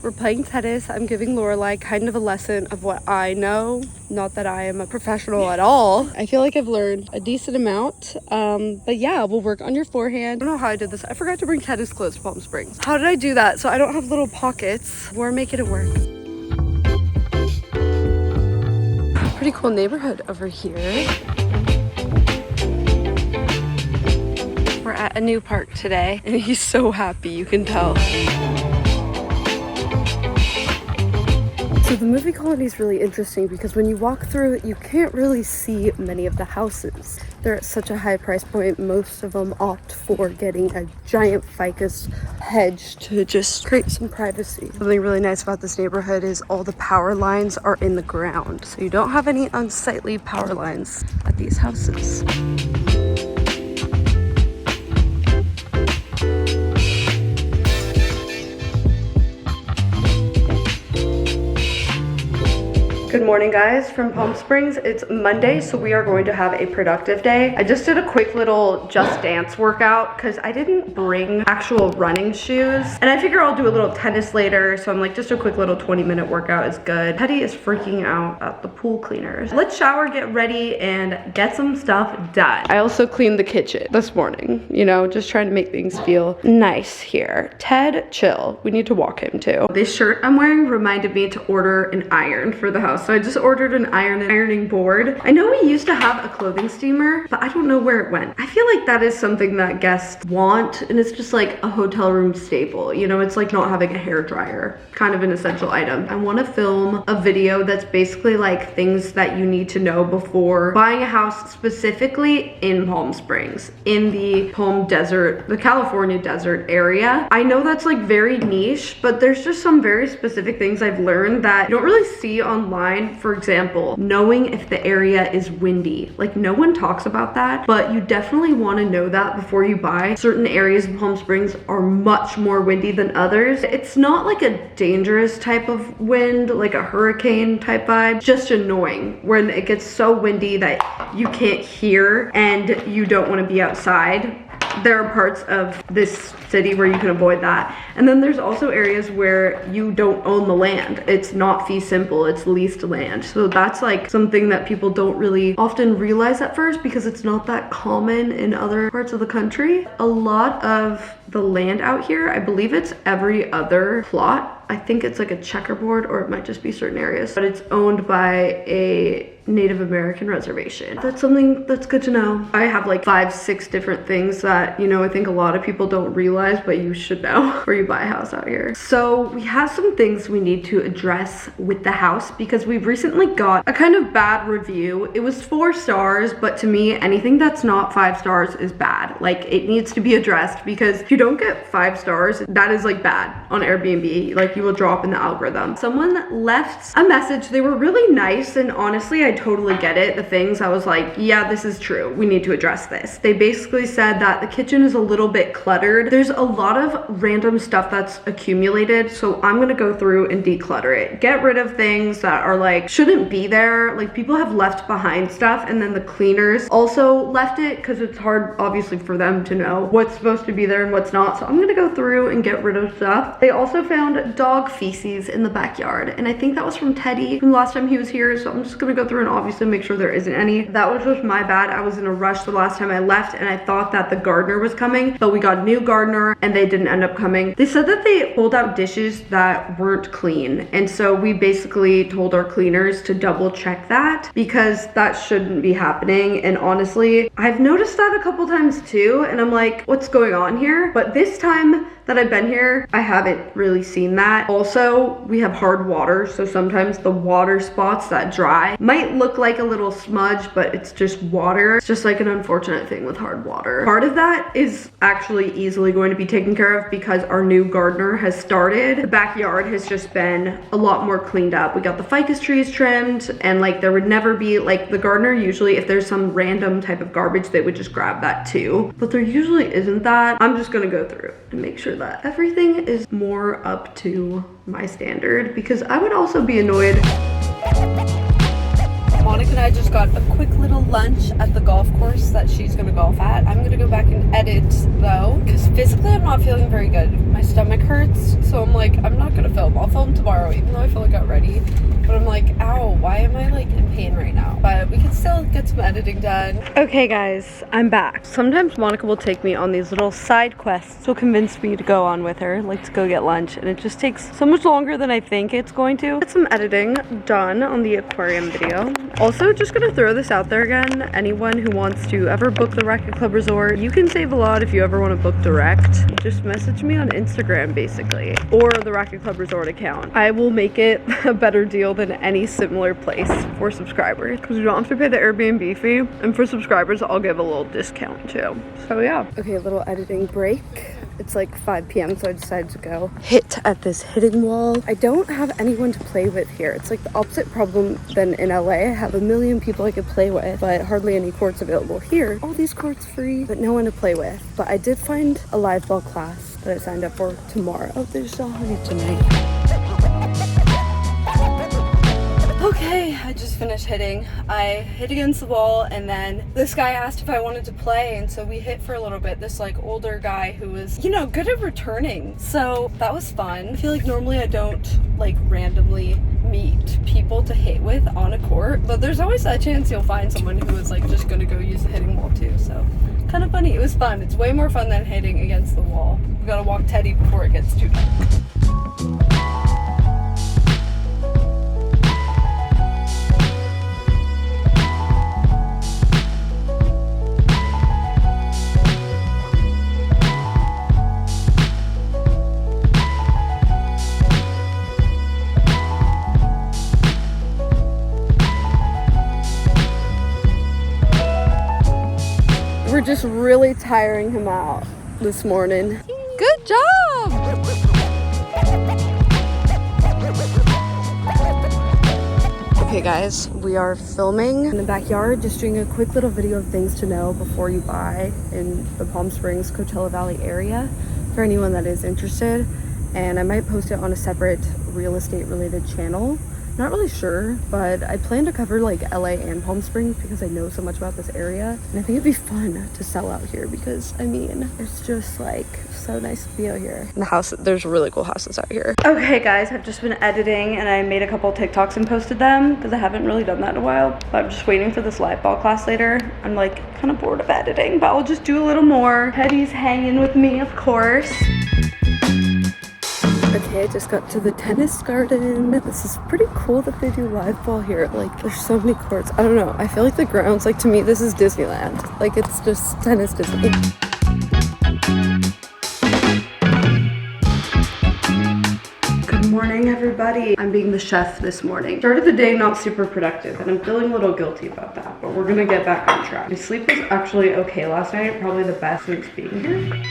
We're playing tennis. I'm giving Lorelai kind of a lesson of what I know. Not that I am a professional at all. I feel like I've learned a decent amount. But yeah, we'll work on your forehand. I don't know how I did this. I forgot to bring tennis clothes to Palm Springs. How did I do that? So I don't have little pockets. We're making it work. Pretty cool neighborhood over here. We're at a new park today, and he's so happy, you can tell. So the movie colony is really interesting because when you walk through it, you can't really see many of the houses. They're at such a high price point, most of them opt for getting a giant ficus hedge to just create some privacy. Something really nice about this neighborhood is all the power lines are in the ground. So you don't have any unsightly power lines at these houses. Good morning, guys, from Palm Springs. It's Monday, so we are going to have a productive day. I just did a quick little Just Dance workout because I didn't bring actual running shoes. And I figure I'll do a little tennis later, so I'm like, just a quick little 20-minute workout is good. Teddy is freaking out at the pool cleaners. Let's shower, get ready, and get some stuff done. I also cleaned the kitchen this morning, you know, just trying to make things feel nice here. Ted, chill. We need to walk him too. This shirt I'm wearing reminded me to order an iron for the house. So I just ordered an ironing board. I know we used to have a clothing steamer, but I don't know where it went. I feel like that is something that guests want, and it's just like a hotel room staple. You know, it's like not having a hair dryer, kind of an essential item. I want to film a video that's basically like things that you need to know before buying a house, specifically in Palm Springs, in the Palm Desert, the California desert area. I know that's like very niche, but there's just some very specific things I've learned that you don't really see online. For example, knowing if the area is windy. Like, no one talks about that, but you definitely want to know that before you buy. Certain areas in Palm Springs are much more windy than others. It's not like a dangerous type of wind, like a hurricane type vibe, just annoying when it gets so windy that you can't hear and you don't want to be outside. There are parts of this city where you can avoid that. And then there's also areas where you don't own the land. It's not fee simple, it's leased land. So that's like something that people don't really often realize at first because it's not that common in other parts of the country. A lot of the land out here, I believe it's every other plot. I think it's like a checkerboard, or it might just be certain areas, but it's owned by a Native American reservation. That's something that's good to know. I have like 5-6 different things that, you know, I think a lot of people don't realize, but you should know before you buy a house out here. So we have some things we need to address with the house because we've recently got a kind of bad review. It was 4 stars, but to me, anything that's not 5 stars is bad. Like, it needs to be addressed because if you don't get 5 stars, that is like bad on Airbnb. Like, you will drop in the algorithm. Someone left a message. They were really nice, and honestly, I totally get it. The things I was like, yeah, this is true. We need to address this. They basically said that the kitchen is a little bit cluttered. There's a lot of random stuff that's accumulated, so I'm gonna go through and declutter it. Get rid of things that are like, shouldn't be there. Like, people have left behind stuff, and then the cleaners also left it because it's hard, obviously, for them to know what's supposed to be there and what's not. So I'm gonna go through and get rid of stuff. They also found dog feces in the backyard, and I think that was from Teddy from last time he was here, so I'm just gonna go through and obviously make sure there isn't any. That was just my bad. I was in a rush the last time I left, and I thought that the gardener was coming, but we got a new gardener and they didn't end up coming. They said that they pulled out dishes that weren't clean, and so we basically told our cleaners to double check that because that shouldn't be happening. And honestly, I've noticed that a couple times too, and I'm like, what's going on here? But this time that I've been here, I haven't really seen that. Also, we have hard water, so sometimes the water spots that dry might look like a little smudge, but it's just water. It's just like an unfortunate thing with hard water. Part of that is actually easily going to be taken care of because our new gardener has started. The backyard has just been a lot more cleaned up. We got the ficus trees trimmed, and like there would never be, like, the gardener usually, if there's some random type of garbage, they would just grab that too, but there usually isn't that. I'm just gonna go through and make sure that everything is more up to my standard because I would also be annoyed Monica and I just got a quick little lunch at the golf course that she's gonna golf at. I'm gonna go back and edit though, because physically I'm not feeling very good. My stomach hurts, so I'm like, I'm not gonna film. I'll film tomorrow, even though I feel like I'm ready. But I'm like, ow, why am I like in pain right now? But we can still get some editing done. Okay guys, I'm back. Sometimes Monica will take me on these little side quests. She'll convince me to go on with her, like to go get lunch, and it just takes so much longer than I think it's going to. Get some editing done on the aquarium video. Also, just gonna throw this out there again. Anyone who wants to ever book the Racket Club Resort, you can save a lot if you ever want to book direct. Just message me on Instagram basically, or the Racket Club Resort account. I will make it a better deal than any similar place for subscribers, because you don't have to pay the Airbnb fee, and for subscribers I'll give a little discount too. So yeah. Okay, a little editing break. It's like 5 p.m. so I decided to go hit at this hitting wall. I don't have anyone to play with here. It's like the opposite problem than in LA. I have a million people I could play with, but hardly any courts available here. All these courts free, but no one to play with. But I did find a live ball class that I signed up for tomorrow. Oh, there's so honey tonight. Okay, I just finished hitting. I hit against the wall, and then this guy asked if I wanted to play, and so we hit for a little bit. This like older guy who was, you know, good at returning. So that was fun. I feel like normally I don't like randomly meet people to hit with on a court, but there's always that chance you'll find someone who is like just gonna go use the hitting wall too. So kind of funny. It was fun. It's way more fun than hitting against the wall. We gotta walk Teddy before it gets too dark. We're just really tiring him out this morning. Good job! Okay guys, we are filming in the backyard, just doing a quick little video of things to know before you buy in the Palm Springs, Coachella Valley area for anyone that is interested. And I might post it on a separate real estate related channel. Not really sure, but I plan to cover like LA and Palm Springs because I know so much about this area, and I think it'd be fun to sell out here because I mean it's just like so nice to be out here. And the house, there's really cool houses out here. Okay guys, I've just been editing and I made a couple TikToks and posted them because I haven't really done that in a while, but I'm just waiting for this live ball class later. I'm like kind of bored of editing, but I'll just do a little more. Teddy's hanging with me, of course. Okay, I just got to the tennis garden. This is pretty cool that they do live ball here. Like, there's so many courts. I don't know. I feel like the grounds, like to me, this is Disneyland. Like, it's just tennis Disney. Good morning, everybody. I'm being the chef this morning. Started the day not super productive, and I'm feeling a little guilty about that, but we're gonna get back on track. My sleep was actually okay last night, probably the best since being here.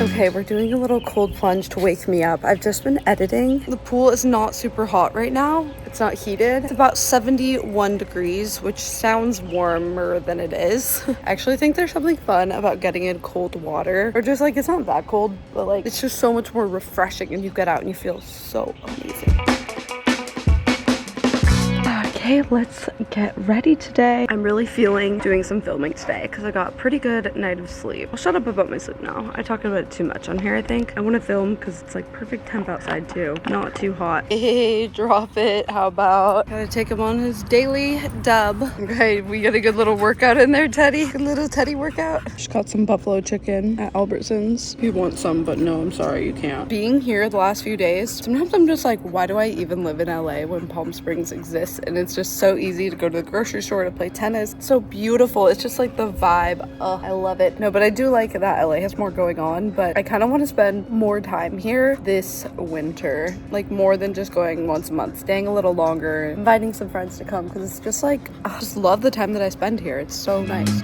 Okay, we're doing a little cold plunge to wake me up. I've just been editing. The pool is not super hot right now. It's not heated. It's about 71 degrees, which sounds warmer than it is. I actually think there's something fun about getting in cold water. Or just like, it's not that cold, but like, it's just so much more refreshing and you get out and you feel so amazing. Okay, let's get ready today. I'm really feeling doing some filming today because I got a pretty good night of sleep. I'll shut up about my sleep now. I talk about it too much on here, I think. I want to film because it's like perfect temp outside too. Not too hot. Hey, drop it. How about? Gotta take him on his daily dub. Okay, we get a good little workout in there, Teddy. Good little Teddy workout. Just got some buffalo chicken at Albertsons. You want some, but no, I'm sorry, you can't. Being here the last few days, sometimes I'm just like, why do I even live in LA when Palm Springs exists? And it's just so easy to go to the grocery store to play tennis. It's so beautiful. It's just like the vibe. Oh, I love it. No, but I do like that LA has more going on, but I kind of want to spend more time here this winter, like more than just going once a month, staying a little longer, inviting some friends to come, because it's just like, I just love the time that I spend here. It's so nice.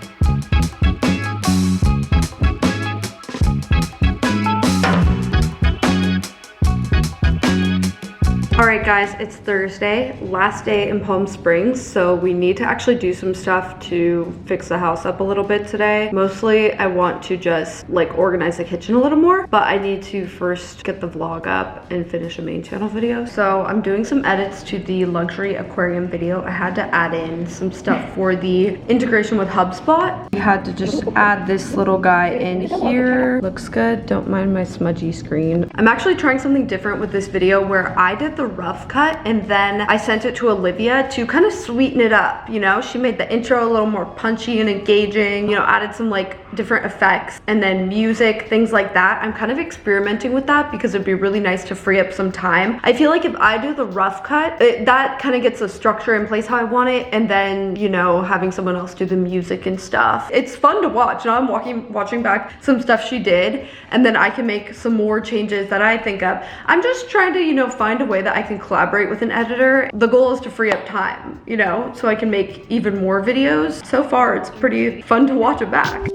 All right guys, it's Thursday, last day in Palm Springs, so we need to actually do some stuff to fix the house up a little bit today. Mostly I want to just like organize the kitchen a little more, but I need to first get the vlog up and finish a main channel video. So I'm doing some edits to the luxury aquarium video. I had to add in some stuff for the integration with HubSpot. We had to just add this little guy in here. Looks good, don't mind my smudgy screen. I'm actually trying something different with this video where I did the rough cut and then I sent it to Olivia to kind of sweeten it up, you know? She made the intro a little more punchy and engaging, you know, added some like different effects and then music, things like that. I'm kind of experimenting with that because it'd be really nice to free up some time. I feel like if I do the rough cut, that kind of gets a structure in place how I want it, and then, you know, having someone else do the music and stuff. It's fun to watch. Now I'm watching back some stuff she did, and then I can make some more changes that I think of. I'm just trying to, you know, find a way that I can collaborate with an editor. The goal is to free up time, you know, so I can make even more videos. So far, it's pretty fun to watch it back.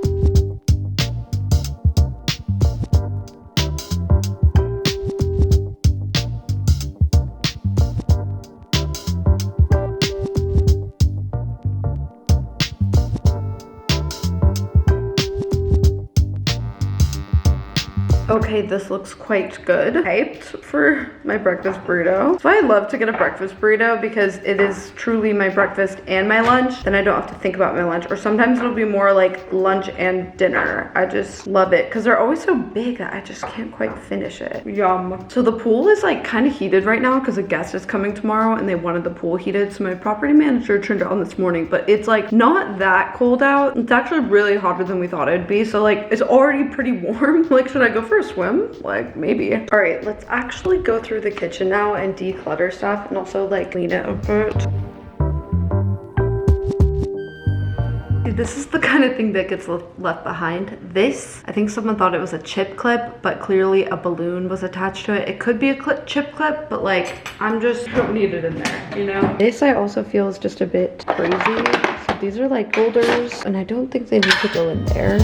Okay, this looks quite good. Hyped for my breakfast burrito. So I love to get a breakfast burrito because it is truly my breakfast and my lunch. Then I don't have to think about my lunch. Or sometimes it'll be more like lunch and dinner. I just love it because they're always so big that I just can't quite finish it. Yum. So the pool is like kind of heated right now because a guest is coming tomorrow and they wanted the pool heated. So my property manager turned it on this morning, but it's like not that cold out. It's actually really hotter than we thought it'd be. So like it's already pretty warm. Like, should I go for a swim? Like, maybe. All right, let's actually go through the kitchen now and declutter stuff and also like clean it a bit. This is the kind of thing that gets left behind. This, I think someone thought it was a chip clip, but clearly a balloon was attached to it. It could be a chip clip, but like, I'm just don't need it in there, you know? This I also feel is just a bit crazy. So these are like holders, and I don't think they need to go in there.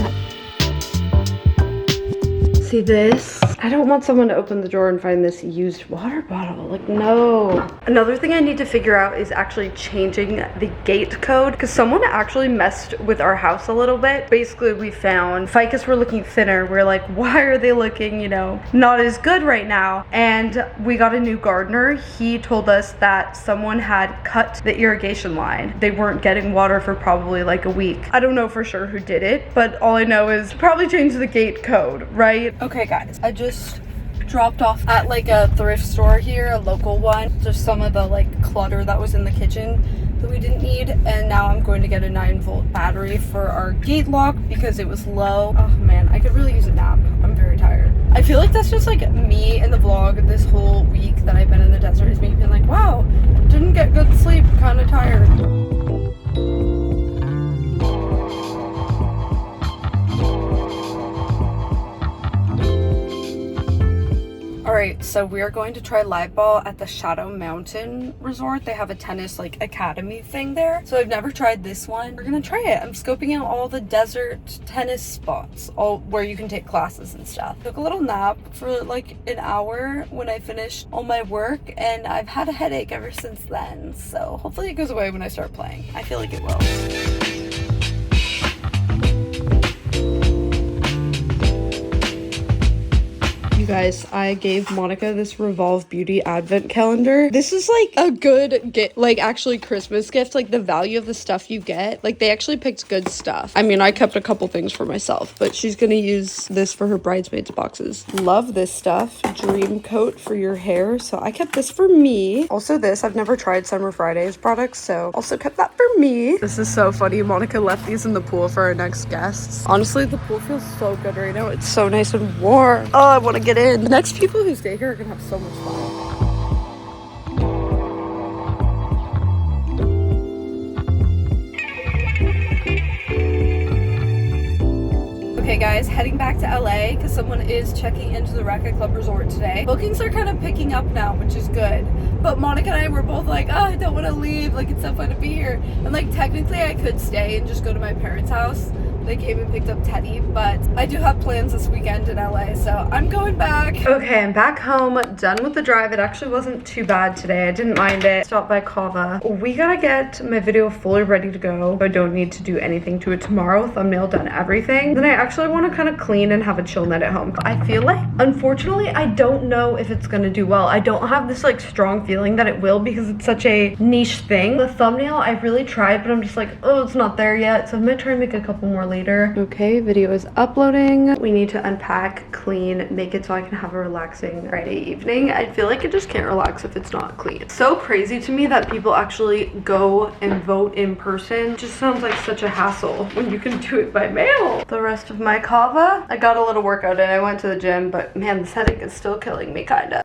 See this? I don't want someone to open the drawer and find this used water bottle. Like, no. Another thing I need to figure out is actually changing the gate code because someone actually messed with our house a little bit. Basically, we found ficus were looking thinner. We're like, why are they looking, you know, not as good right now? And we got a new gardener. He told us that someone had cut the irrigation line. They weren't getting water for probably like a week. I don't know for sure who did it, but all I know is probably change the gate code, right? Okay guys, I just dropped off at like a thrift store here, a local one, just some of the like clutter that was in the kitchen that we didn't need, and now I'm going to get a 9-volt battery for our gate lock because it was low. Oh man, I could really use a nap. I'm very tired. I feel like that's just like me in the vlog this whole week that I've been in the desert, is me being like, wow, didn't get good sleep, kind of tired. Alright, so we are going to try live ball at the Shadow Mountain Resort. They have a tennis like academy thing there. So I've never tried this one. We're gonna try it. I'm scoping out all the desert tennis spots, all where you can take classes and stuff. Took a little nap for like an hour when I finished all my work, and I've had a headache ever since then. So hopefully it goes away when I start playing. I feel like it will. You guys, I gave Monica this Revolve Beauty advent calendar. This is like a good like actually Christmas gift. Like the value of the stuff you get, like they actually picked good stuff. I mean, I kept a couple things for myself, but she's gonna use this for her bridesmaids boxes. Love this stuff. Dream coat for your hair, so I kept this for me. Also this, I've never tried Summer Fridays products, so also kept that for me. This is so funny. Monica left these in the pool for our next guests. Honestly, the pool feels so good right now. It's so nice and warm. Oh, I want to get in. The next people who stay here are gonna have so much fun. Okay guys, heading back to LA because someone is checking into the Racquet Club Resort today. Bookings are kind of picking up now, which is good. But Monica and I were both like, oh, I don't want to leave. Like, it's so fun to be here. And like, technically I could stay and just go to my parents' house. they came and picked up Teddy, but I do have plans this weekend in LA, so I'm going back. Okay, I'm back home, done with the drive. It actually wasn't too bad today. I didn't mind it. Stopped by Kava. We gotta get my video fully ready to go. I don't need to do anything to it tomorrow. Thumbnail done, everything. Then I actually want to kind of clean and have a chill night at home. I feel like, unfortunately, I don't know if it's gonna do well. I don't have this like strong feeling that it will because it's such a niche thing. The thumbnail, I really tried, but I'm just like, oh, it's not there yet. So I'm gonna try and make a couple more later. Okay, video is uploading. We need to unpack, clean, make it so I can have a relaxing Friday evening. I feel like I just can't relax if it's not clean. It's so crazy to me that people actually go and vote in person. It just sounds like such a hassle when you can do it by mail. The rest of my kava, I got a little workout in. I went to the gym, but man, this headache is still killing me kinda.